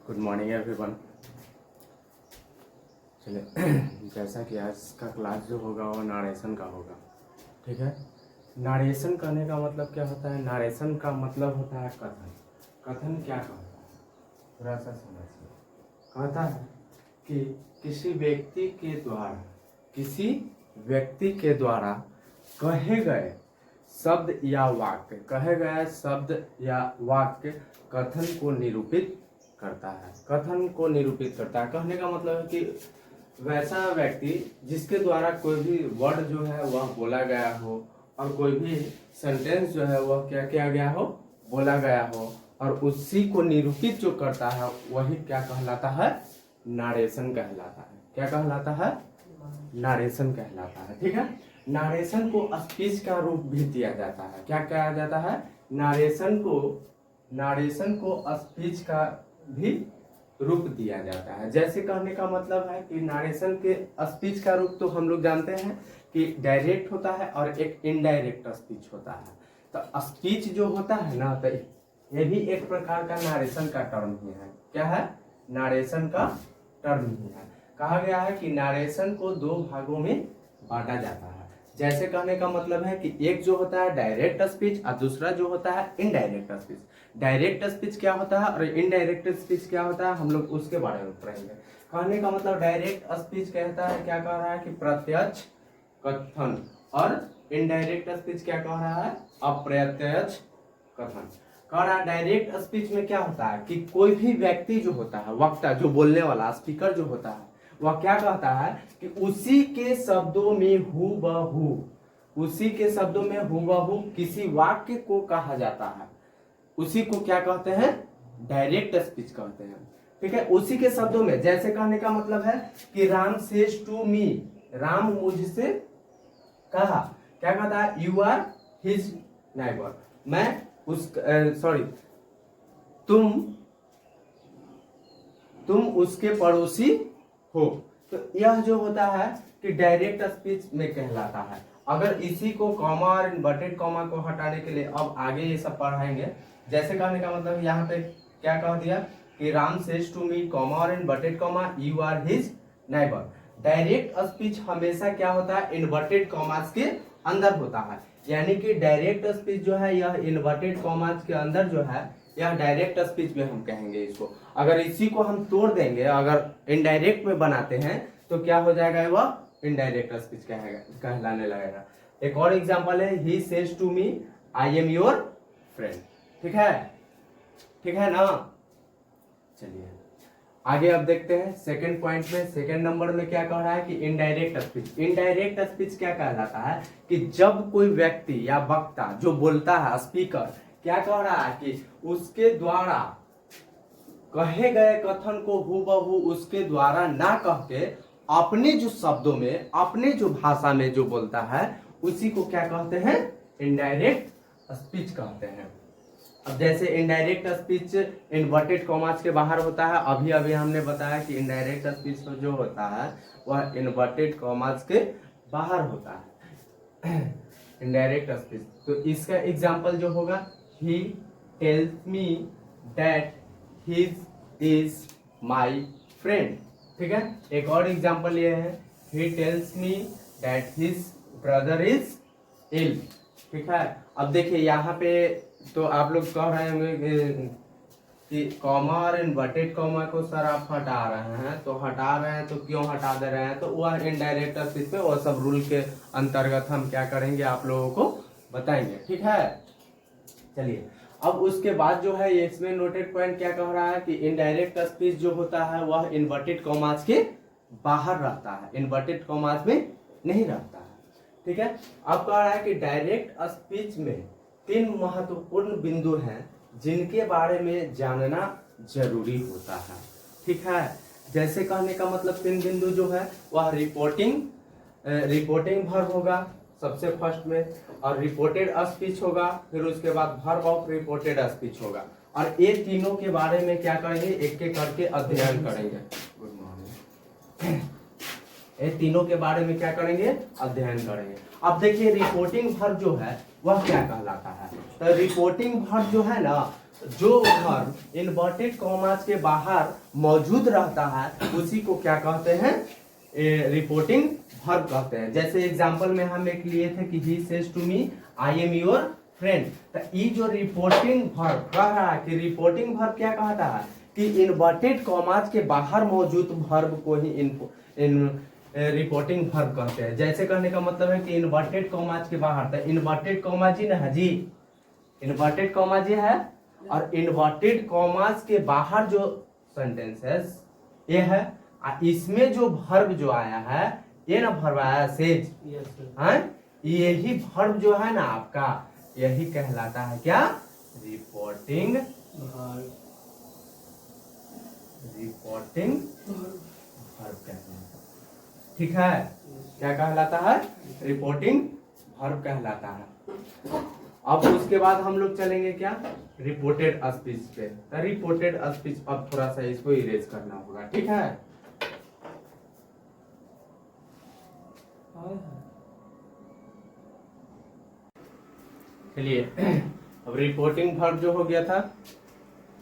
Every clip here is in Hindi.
Good morning everyone. चलिए जैसा कि आज का क्लास जो होगा वो नारेशन का होगा। ठीक है, नारेशन करने का मतलब क्या होता है? नारेशन का मतलब होता है कथन। कथन क्या कहता है, थोड़ा सा समझिए। कहता है कि किसी व्यक्ति के द्वारा कहे गए शब्द या वाक्य कथन को निरूपित करता है। कथन को निरूपित करता है कहने का मतलब है कि वैसा व्यक्ति जिसके द्वारा कोई भी वर्ड जो है वह बोला गया हो और कोई भी सेंटेंस जो है वह क्या किया गया हो, बोला गया हो, और उसी को निरूपित जो करता है वही क्या कहलाता है? नारेशन कहलाता है। क्या कहलाता है? नारेशन कहलाता है। ठीक है, नारेशन को स्पीच का रूप भी दिया जाता है। क्या कहा जाता है? नारेशन को स्पीच का भी रूप दिया जाता है। जैसे कहने का मतलब है कि नारेशन के स्पीच का रूप तो हम लोग जानते हैं कि डायरेक्ट होता है और एक इनडायरेक्ट स्पीच होता है। तो स्पीच जो होता है ना, तो ये भी एक प्रकार का नारेशन का टर्म ही है। क्या है? नारेशन का टर्म ही है। कहा गया है कि नारेशन को दो भागों में बांटा जाता है। जैसे कहने का मतलब है कि एक जो होता है डायरेक्ट स्पीच और दूसरा जो होता है इनडायरेक्ट स्पीच। डायरेक्ट स्पीच क्या होता है और इनडायरेक्ट स्पीच क्या होता है, हम लोग उसके बारे में पढ़ेंगे। कहने का मतलब डायरेक्ट स्पीच कहता है, क्या कह रहा है कि प्रत्यक्ष कथन, और इनडायरेक्ट स्पीच क्या कह रहा है? अप्रत्यक्ष कथन। कह रहा है डायरेक्ट स्पीच में क्या होता है कि कोई भी व्यक्ति जो होता है, वक्ता जो बोलने वाला स्पीकर जो होता है, वह क्या कहता है कि उसी के शब्दों में हूबहू किसी वाक्य को कहा जाता है। उसी को क्या कहते हैं? डायरेक्ट स्पीच कहते हैं। ठीक है, उसी के शब्दों में। जैसे कहने का मतलब है कि Ram says to me, Ram मुझसे कहा। क्या कहता है? यू आर हिज नेबर, मैं तुम उसके पड़ोसी हो। तो यह जो होता है कि डायरेक्ट स्पीच में कहलाता है। अगर इसी को कॉमा और इन्वर्टेड कॉमा को हटाने के लिए अब आगे ये सब पढ़ाएंगे। जैसे कहने का मतलब यहाँ पे क्या कह दिया कि Ram says to me comma और inverted comma you are his neighbour. Direct speech हमेशा क्या होता है? इन्वर्टेड कॉमास के अंदर होता है। यानी कि डायरेक्ट स्पीच जो है यह इन्वर्टेड कॉमास के अंदर जो है यह डायरेक्ट स्पीच में हम कहेंगे इसको। अगर इसी को हम तोड़ देंगे, अगर इनडायरेक्ट में बनाते हैं तो क्या हो जाएगा? वह इनडायरेक्ट स्पीच कहलाने लगेगा। एक और एग्जांपल है, he says to me I am your friend. ठीक है ना? चलिए आगे अब देखते हैं सेकंड पॉइंट में। सेकंड नंबर में क्या कह रहा है कि इनडायरेक्ट स्पीच। इनडायरेक्ट स्पीच क्या कहलाता है कि जब कोई व्यक्ति या वक्ता जो बोलता है, स्पीकर, क्या कह रहा है कि उसके द्वारा कहे गए कथन को हूबहू उसके द्वारा ना कह के अपने जो शब्दों में, अपने जो भाषा में जो बोलता है उसी को क्या कहते हैं? इनडायरेक्ट स्पीच कहते हैं। अब जैसे इनडायरेक्ट स्पीच इन्वर्टेड कॉमास के बाहर होता है। अभी हमने बताया कि इनडायरेक्ट स्पीच जो होता है वह इन्वर्टेड कॉमास के बाहर होता है। इनडायरेक्ट स्पीच, तो इसका एग्जांपल जो होगा, he tells me that his is my friend. ठीक है, एक और एग्जांपल ये है, he tells me that his brother is ill. ठीक है, अब देखिए यहाँ पे तो आप लोग कह रहे होंगे कि कॉमा और इन्वर्टेड कॉमा को सर आप हटा रहे हैं, तो हटा रहे हैं तो क्यों हटा दे रहे हैं? तो वह इनडायरेक्ट स्पीच पे वो सब रूल के अंतर्गत हम क्या करेंगे आप लोगों को बताएंगे। ठीक है, चलिए अब उसके बाद जो है इसमें नोटेड पॉइंट क्या कह रहा है कि इनडायरेक्ट स्पीच जो होता है वह इन्वर्टेड कॉमास के बाहर रहता है, इन्वर्टेड कॉमास में नहीं रहता है। ठीक है, अब कह रहा है कि डायरेक्ट स्पीच में 3 महत्वपूर्ण बिंदु हैं जिनके बारे में जानना जरूरी होता है। ठीक है, जैसे कहने का मतलब 3 बिंदु जो है वह रिपोर्टिंग वर्ब होगा सबसे फर्स्ट में, और रिपोर्टेड स्पीच होगा, फिर उसके बाद वर्ब ऑफ रिपोर्टेड स्पीच होगा। और ये तीनों के बारे में क्या करेंगे? एक एक करके अध्ययन करेंगे। Good morning. ये तीनों के बारे में क्या करेंगे? अध्ययन करेंगे। अब देखिए रिपोर्टिंग वर्ब जो है वह क्या कहलाता है? तो रिपोर्टिंग वर्ब जो है ना जो वर्ब इन्वर्टेड कॉमास के बाहर मौजूद रहता है उसी को क्या कहते हैं, रिपोर्टिंग वर्ब कहते हैं। जैसे एग्जांपल में हम एक लिए थे कि he says to me I am your friend, तो ये जो रिपोर्टिंग वर्ब कह रहा है कि रिपोर्टिंग वर्ब क्या कहता है कि इन्वर्टेड कॉमास के बाहर मौजूद वर्ब को ही रिपोर्टिंग वर्ब कहते हैं। जैसे कहने का मतलब है कि इन्वर्टेड कॉमास के बाहर, तो इन्वर्टेड कॉमा जी ना जी, इन्वर्टेड कॉमा जी है, और इन्वर्टेड कॉमास के बाहर जो सेंटेंस है ये है, इसमें जो वर्ब जो आया है ये ना वर्ब आया सेज, है यही वर्ब जो है ना आपका यही कहलाता है क्या, रिपोर्टिंग रिपोर्टिंग वर्ब कहलाता है। ठीक है, क्या कहलाता है, रिपोर्टिंग वर्ब कहलाता है। अब उसके बाद हम लोग चलेंगे क्या, रिपोर्टेड स्पीच पे। तो रिपोर्टेड स्पीच अब थोड़ा सा इसको इरेज करना होगा, ठीक है। चलिए अब रिपोर्टिंग वर्ब जो हो गया था,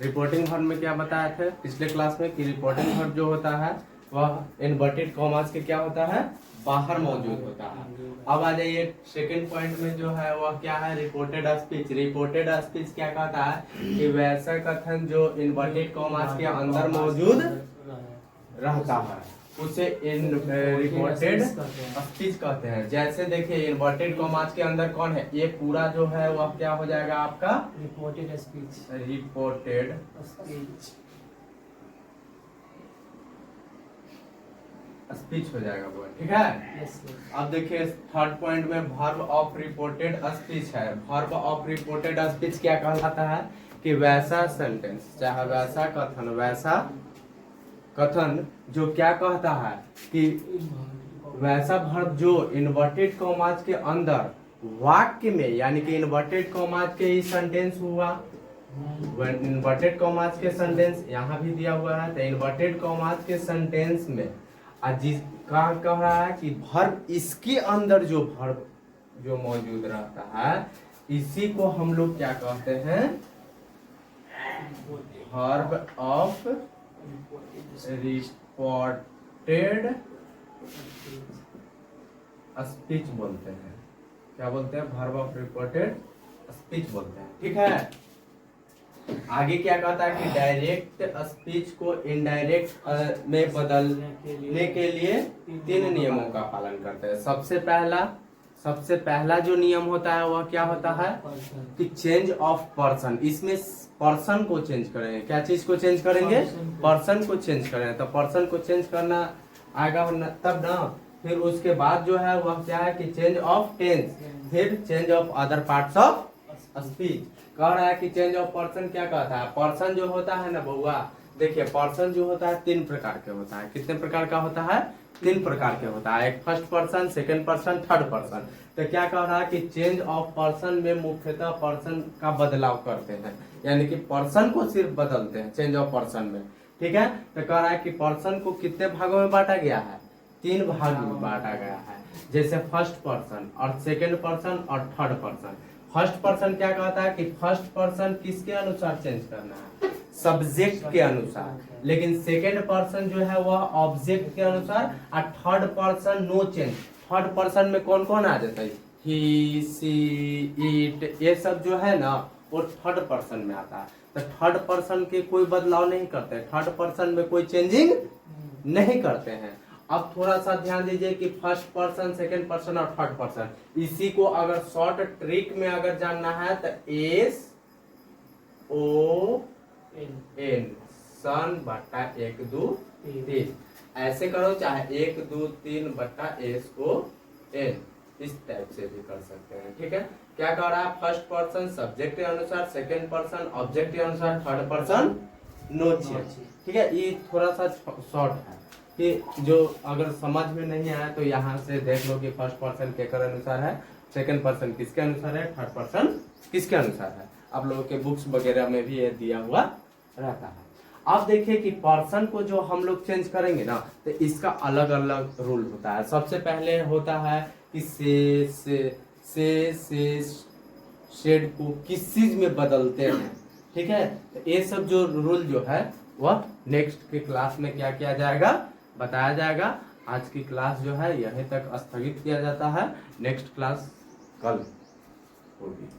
रिपोर्टिंग वर्ब में क्या बताया था पिछले क्लास में कि रिपोर्टिंग वर्ब जो होता है वह इन्वर्टेड कॉमास के क्या होता है, बाहर मौजूद होता है। अब आ जाइए सेकंड पॉइंट में जो है वह क्या है, रिपोर्टेड स्पीच। रिपोर्टेड स्पीच क्या कहता है कि वैसा कथन जो इन्वर्टेड कॉमास के अंदर मौजूद रहता है उसे रिपोर्टेड स्पीच कहते हैं। जैसे देखिए इन्वर्टेड कॉमास के अंदर कौन है, ये पूरा जो है वह क्या हो जाएगा आपका रिपोर्टेड स्पीच, रिपोर्टेड स्पीच हो जाएगा वो, ठीक है। अब देखिए थर्ड पॉइंट में वर्ब ऑफ रिपोर्टेड स्पीच है। वर्ब ऑफ रिपोर्टेड स्पीच क्या कहलाता है कि वैसा सेंटेंस, चाहे वैसा कथन, वैसा कथन जो क्या कहता है कि वैसा वर्ब जो इन्वर्टेड कॉमास के अंदर वाक्य में, यानी कि इन्वर्टेड कॉमास के ही सेंटेंस हुआ, इन्वर्टेड कॉमास के सेंटेंस यहाँ भी दिया हुआ है, तो इन्वर्टेड कॉमास के सेंटेंस में जिसका कह रहा है कि वर्ब इसके अंदर जो वर्ब जो मौजूद रहता है इसी को हम लोग क्या कहते हैं, वर्ब ऑफ रिपोर्टेड स्पीच बोलते हैं। क्या बोलते हैं, वर्ब ऑफ रिपोर्टेड स्पीच बोलते हैं, ठीक है। आगे क्या कहता है कि डायरेक्ट स्पीच को इनडायरेक्ट में बदलने के लिए 3 नियमों का पालन करते हैं। सबसे पहला जो नियम होता है वह क्या होता है कि चेंज ऑफ पर्सन। इसमें पर्सन को चेंज करेंगे, क्या चीज को चेंज करेंगे, पर्सन को चेंज करेंगे। तो पर्सन को चेंज करना आएगा तब ना, फिर उसके बाद जो है वह क्या है कि चेंज ऑफ टेंस, फिर change of other parts of speech. कह रहा है कि चेंज ऑफ पर्सन क्या कहता है, पर्सन जो होता है ना बउआ, देखिए पर्सन जो होता है 3 प्रकार के होता है। कितने प्रकार का होता है, 3 प्रकार के होता है। एक first person, second person, third person. तो क्या कह रहा है कि चेंज ऑफ पर्सन में मुख्यतः पर्सन का बदलाव करते हैं, यानी कि पर्सन को सिर्फ बदलते हैं चेंज ऑफ पर्सन में, ठीक है। तो कह रहा है कि पर्सन को कितने भागों में बांटा गया है, 3 भाग में बांटा गया है। जैसे फर्स्ट पर्सन और सेकंड पर्सन और थर्ड पर्सन। फर्स्ट पर्सन क्या कहता है कि फर्स्ट पर्सन किसके अनुसार चेंज करना है, सब्जेक्ट के अनुसार, लेकिन सेकंड पर्सन जो है वह ऑब्जेक्ट के अनुसार, और third person no change. Third person में कौन कौन आ जाता है, ही, सी, इट, ये सब जो है ना वो थर्ड पर्सन में आता है। तो थर्ड पर्सन के कोई बदलाव नहीं करते, थर्ड पर्सन में कोई चेंजिंग नहीं करते हैं। अब थोड़ा सा ध्यान दीजिए कि फर्स्ट पर्सन, सेकंड पर्सन और थर्ड पर्सन, इसी को अगर शॉर्ट ट्रिक में अगर जानना है तो एस ओ एन, सन बटा 1 2 3 ऐसे करो, चाहे 1 2 3 बटा एस ओ एन, इस टाइप से भी कर सकते हैं, ठीक है। क्या कह रहा है, फर्स्ट पर्सन सब्जेक्ट के अनुसार, सेकंड पर्सन ऑब्जेक्ट के अनुसार, थर्ड पर्सन नो चेंज, ठीक है। ये थोड़ा सा शॉर्ट है कि जो अगर समझ में नहीं आया तो यहाँ से देख लो कि फर्स्ट पर्सन केकर अनुसार है, सेकंड पर्सन किसके अनुसार है, थर्ड पर्सन किसके अनुसार है। आप लोगों के बुक्स वगैरह में भी ये दिया हुआ रहता है। अब देखिए कि पर्सन को जो हम लोग चेंज करेंगे ना तो इसका अलग अलग रूल होता है। सबसे पहले होता है कि से शेड को किस चीज में बदलते हैं, ठीक है, तो ये सब जो रूल जो है वह नेक्स्ट के क्लास में क्या किया जाएगा, बताया जाएगा। आज की क्लास जो है यहीं तक स्थगित किया जाता है, नेक्स्ट क्लास कल होगी।